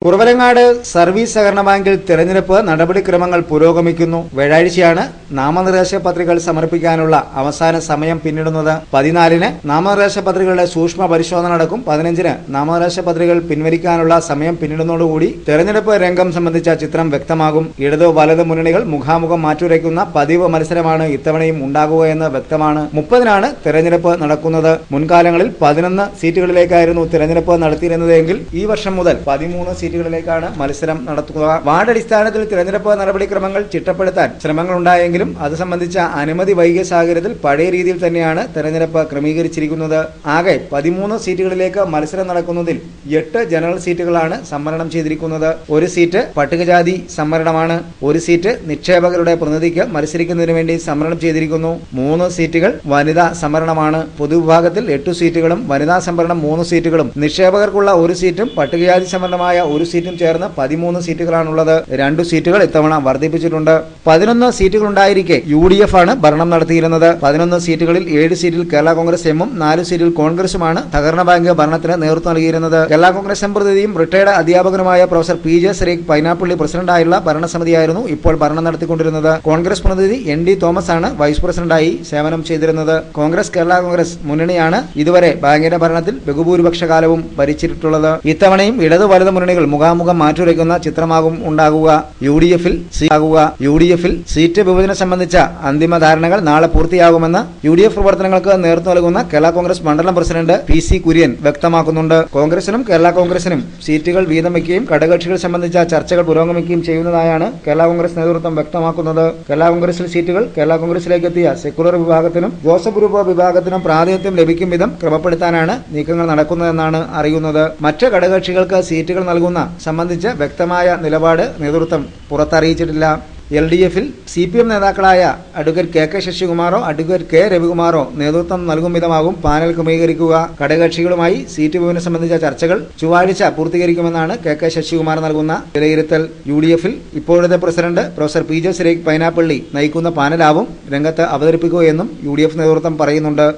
Kuravilangad service സഹകരണ ബാങ്കിൽ തെരഞ്ഞെടുപ്പ് നടപടിക്രമങ്ങൾ പുരോഗമിക്കുന്നു. വ്യാഴാഴ്ചയാണ് നാമനിർദ്ദേശ പത്രികകൾ സമർപ്പിക്കാനുള്ള അവസാന സമയം പിന്നിടുന്നത്. 14-ന് നാമനിർദ്ദേശ പത്രികകളുടെ സൂക്ഷ്മ പരിശോധന നടക്കും. 15-ന് നാമനിർദ്ദേശ പത്രികകൾ പിൻവലിക്കാനുള്ള സമയം പിന്നിടുന്നതോടുകൂടി തെരഞ്ഞെടുപ്പ് രംഗം സംബന്ധിച്ച ചിത്രം വ്യക്തമാകും. ഇടത് വലത് മുന്നണികൾ മുഖാമുഖം മാറ്റുരയ്ക്കുന്ന പതിവ് മത്സരമാണ് ഇത്തവണയും ഉണ്ടാകുകയെന്ന് വ്യക്തമാണ്. 30-നാണ് തെരഞ്ഞെടുപ്പ് നടക്കുന്നത്. മുൻകാലങ്ങളിൽ 11 സീറ്റുകളിലേക്കായിരുന്നു തെരഞ്ഞെടുപ്പ് നടത്തിയിരുന്നതെങ്കിൽ ഈ വർഷം മുതൽ 13 സീറ്റുകളിലേക്കാണ് മത്സരം നടത്തുക. വാർഡ് അടിസ്ഥാനത്തിൽ തിരഞ്ഞെടുപ്പ് നടപടിക്രമങ്ങൾ ചിട്ടപ്പെടുത്താൻ ശ്രമങ്ങളുണ്ടായെങ്കിലും അത് സംബന്ധിച്ച അനുമതി വൈകിയ സാഹചര്യത്തിൽ പഴയ രീതിയിൽ തന്നെയാണ് തെരഞ്ഞെടുപ്പ് ക്രമീകരിച്ചിരിക്കുന്നത്. ആകെ 13 സീറ്റുകളിലേക്ക് മത്സരം നടക്കുന്നതിൽ 8 ജനറൽ സീറ്റുകളാണ് സംവരണം ചെയ്തിരിക്കുന്നത്. ഒരു സീറ്റ് പട്ടികജാതി സംവരണമാണ്. ഒരു സീറ്റ് നിക്ഷേപകരുടെ പ്രതിനിധിക്ക് മത്സരിക്കുന്നതിന് വേണ്ടി സംവരണം ചെയ്തിരിക്കുന്നു. 3 സീറ്റുകൾ വനിതാ സംവരണമാണ്. പൊതുവിഭാഗത്തിൽ 8 സീറ്റുകളും വനിതാ സംവരണം 3 സീറ്റുകളും നിക്ഷേപകർക്കുള്ള ഒരു സീറ്റും പട്ടികജാതി സംവരണമായ ഒരു സീറ്റും ചേർന്ന് 13 സീറ്റുകളാണുള്ളത്. 2 സീറ്റുകൾ ഇത്തവണ വർദ്ധിപ്പിച്ചിട്ടുണ്ട്. 11 സീറ്റുകളുണ്ടായിരിക്കെ UDF ആണ് ഭരണം നടത്തിയിരുന്നത്. 11 സീറ്റുകളിൽ 7 സീറ്റിൽ കേരള കോൺഗ്രസ് എമ്മും 4 സീറ്റിൽ കോൺഗ്രസുമാണ് സഹകരണ ബാങ്ക് ഭരണത്തിന് നേതൃത്വം നൽകിയിരുന്നത്. കേരള കോൺഗ്രസ് എം പ്രതിനിധിയും റിട്ടയർഡ് അധ്യാപകനുമായ പ്രൊഫസർ PJ സരീഖ് പൈനാപ്പള്ളി പ്രസിഡന്റായുള്ള ഭരണസമിതിയായിരുന്നു ഇപ്പോൾ ഭരണം നടത്തിക്കൊണ്ടിരുന്നത്. കോൺഗ്രസ് പ്രതിനിധി ND തോമസ് ആണ് വൈസ് പ്രസിഡന്റായി സേവനം ചെയ്തിരുന്നത്. കോൺഗ്രസ് കേരള കോൺഗ്രസ് മുന്നണിയാണ് ഇതുവരെ ബാങ്കിന്റെ ഭരണത്തിൽ ബഹുഭൂരിപക്ഷ കാലവും ഭരിച്ചിട്ടുള്ളത്. ഇത്തവണയും ഇടത് വലത് മുന്നണികൾ മുഖാമുഖം മാറ്റുരയ്ക്കുന്ന ചിത്രമാകും ഉണ്ടാകുക. UDF-ൽ സീറ്റ് വിഭജനം സംബന്ധിച്ച അന്തിമ ധാരണകൾ നാളെ പൂർത്തിയാകുമെന്ന് UDF പ്രവർത്തനങ്ങൾക്ക് നേതൃത്വം നൽകുന്ന കേരള കോൺഗ്രസ് മണ്ഡലം പ്രസിഡന്റ് PC കുര്യൻ വ്യക്തമാക്കുന്നുണ്ട്. കോൺഗ്രസിനും കേരള കോൺഗ്രസിനും സീറ്റുകൾ വീതം വയ്ക്കുകയും ഘടകകക്ഷികൾ സംബന്ധിച്ച ചർച്ചകൾ പുരോഗമിക്കുകയും ചെയ്യുന്നതായാണ് കേരള കോൺഗ്രസ് നേതൃത്വം വ്യക്തമാക്കുന്നത്. കേരള കോൺഗ്രസിൽ സീറ്റുകൾ കേരള കോൺഗ്രസിലേക്ക് എത്തിയ സെക്കുലർ വിഭാഗത്തിനും ജോസഫ് ഗ്രൂപ്പ് വിഭാഗത്തിനും പ്രാതിനിധ്യം ലഭിക്കും വിധം ക്രമപ്പെടുത്താനാണ് നീക്കങ്ങൾ നടക്കുന്നതെന്നാണ് അറിയുന്നത്. മറ്റ് ഘടകകക്ഷികൾക്ക് സീറ്റുകൾ നൽകുന്ന സംബന്ധിച്ച് വ്യക്തമായ നിലപാട് നേതൃത്വം പുറത്തറിയിച്ചിട്ടില്ല. LDF-ൽ CPM നേതാക്കളായ അഡ്വക്കേറ്റ് KK ശശികുമാറോ അഡ്വക്കേറ്റ് K രവികുമാറോ നേതൃത്വം നൽകും വിധമാകും പാനൽ ക്രമീകരിക്കുക. ഘടകകക്ഷികളുമായി സീറ്റ് വിഭജനം സംബന്ധിച്ച ചർച്ചകൾ ചൊവ്വാഴ്ച പൂർത്തീകരിക്കുമെന്നാണ് KK ശശികുമാർ നൽകുന്ന വിലയിരുത്തൽ. UDF-ൽ ഇപ്പോഴത്തെ president professor PJ Sareekh Painappally നയിക്കുന്ന പാനലാവും രംഗത്ത് അവതരിപ്പിക്കുകയെന്നും UDF നേതൃത്വം പറയുന്നുണ്ട്.